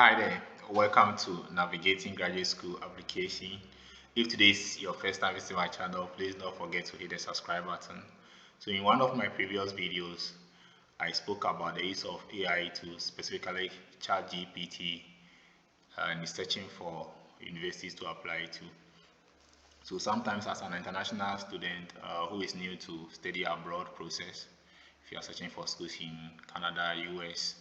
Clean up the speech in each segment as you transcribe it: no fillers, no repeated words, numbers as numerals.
Hi there, welcome to Navigating Graduate School Application. If today is your first time visiting my channel, please don't forget to hit the subscribe button. So in one of my previous videos, I spoke about the use of AI tools, specifically ChatGPT, and searching for universities to apply to. So sometimes as an international student who is new to study abroad process, if you are searching for schools in Canada, US,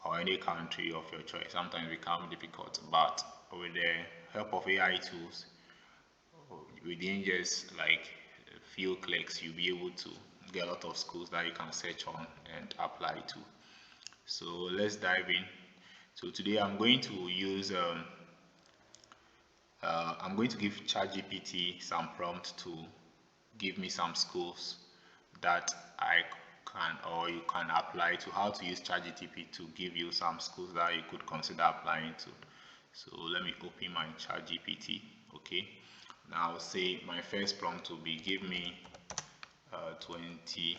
or any country of your choice, sometimes it become difficult. But with the help of AI tools, within just like a few clicks, you'll be able to get a lot of schools that you can search on and apply to. So let's dive in. So today I'm going to give ChatGPT some prompt to give me some schools that I can or you can apply to. How to use ChatGPT to give you some schools that you could consider applying to. So let me open my ChatGPT. Okay. Now I'll say my first prompt will be give me 20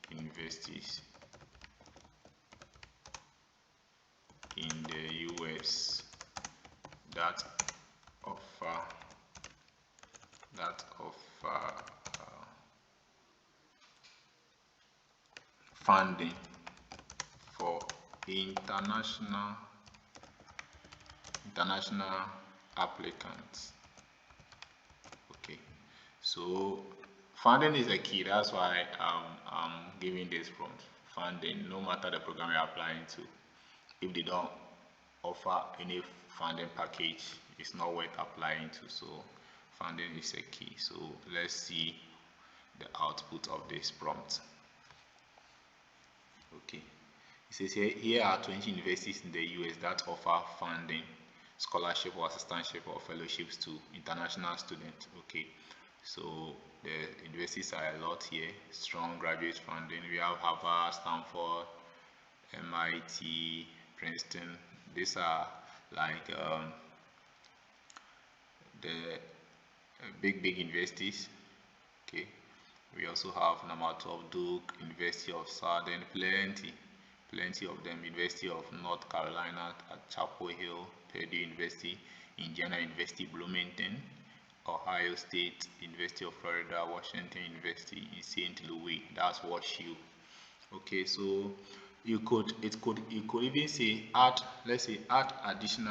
universities in the US that offer funding for international applicants. Okay, so funding is a key. That's why I'm giving this prompt. Funding, no matter the program you're applying to, if they don't offer any funding package, it's not worth applying to. So funding is a key. So let's see the output of this prompt. Okay, it says here are 20 universities in the US that offer funding, scholarship or assistantship or fellowships to international students. Okay, so the universities are a lot here. Strong graduate funding. We have Harvard, Stanford, MIT, Princeton. These are like the big universities. Okay, we also have number 12 Duke, University of Southern, plenty of them. University of North Carolina at Chapel Hill, Purdue University, Indiana University, Bloomington, Ohio State, University of Florida, Washington University in St. Louis. That's WashU. Okay, so you could even say add, let's say add addition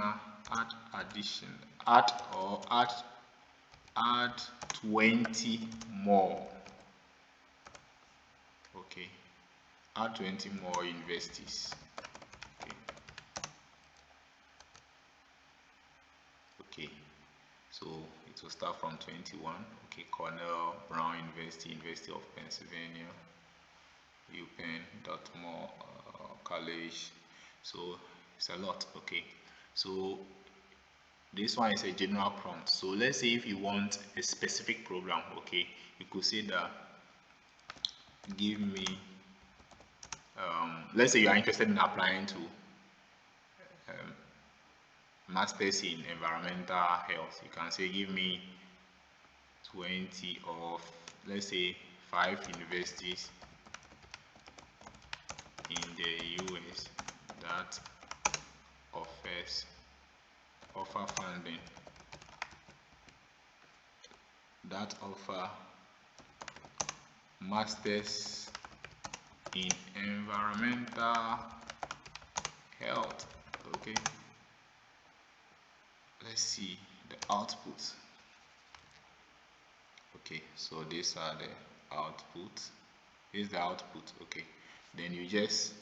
add or add 20 more. Okay, add 20 more universities. Okay, okay, so it will start from 21. Okay, Cornell, Brown University, University of Pennsylvania, UPenn, Dartmouth College. So it's a lot. Okay, so this one is a general prompt. So let's say if you want a specific program, okay, you could say that give me let's say you are interested in applying to masters in environmental health. You can say give me 20 of, let's say, 5 universities in the US that offer funding, that offer masters in environmental health. Okay, let's see the output. Okay, so these are the output. Here's the output. Okay, then you just,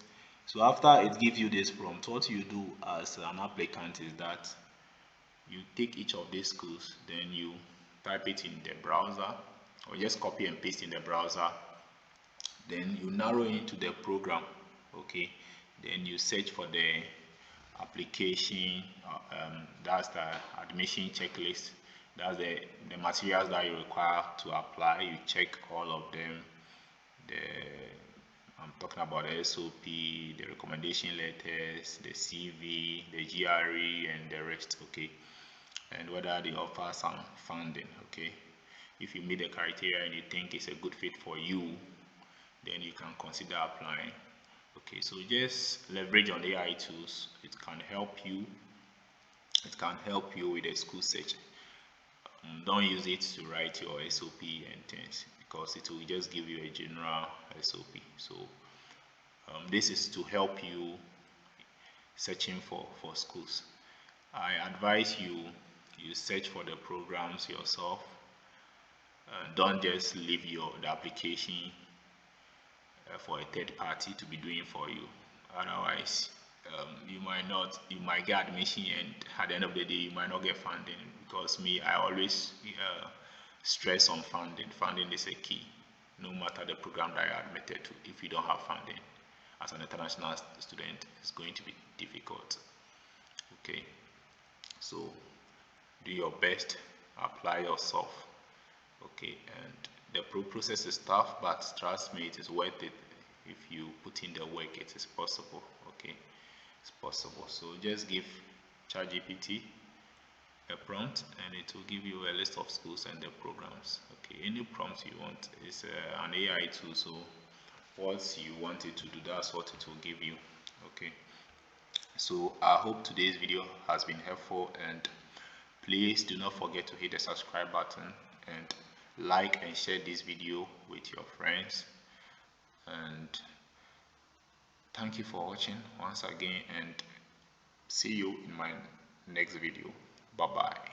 so after it gives you this prompt, what you do as an applicant is that you take each of these schools, then you type it in the browser or just copy and paste in the browser, then you narrow into the program. Okay, then you search for the application, that's the admission checklist, that's the materials that you require to apply. You check all of them. I'm talking about the SOP, the recommendation letters, the CV, the GRE, and the rest. Okay, and whether they offer some funding. Okay, if you meet the criteria and you think it's a good fit for you, then you can consider applying. Okay, so just leverage on AI tools. It can help you It can help you with the school search. Don't use it to write your SOP and things, because it will just give you a general SOP. So this is to help you searching for schools. I advise you search for the programs yourself. Don't just leave the application for a third party to be doing for you. Otherwise, you might get admission, and at the end of the day, you might not get funding. Because me, I always stress on funding. Funding is a key, no matter the program that you're admitted to. If you don't have funding, as an international student, it's going to be difficult. Okay, so do your best, apply yourself. Okay, and the process is tough, but trust me, it is worth it. If you put in the work, it is possible. Okay, it's possible. So just give ChatGPT a prompt, and it will give you a list of schools and the programs. Okay, any prompt you want. It's an AI tool, so what you want it to do, that's what it will give you. Okay, so I hope today's video has been helpful, and please do not forget to hit the subscribe button and like and share this video with your friends. And thank you for watching once again, and see you in my next video. Bye bye.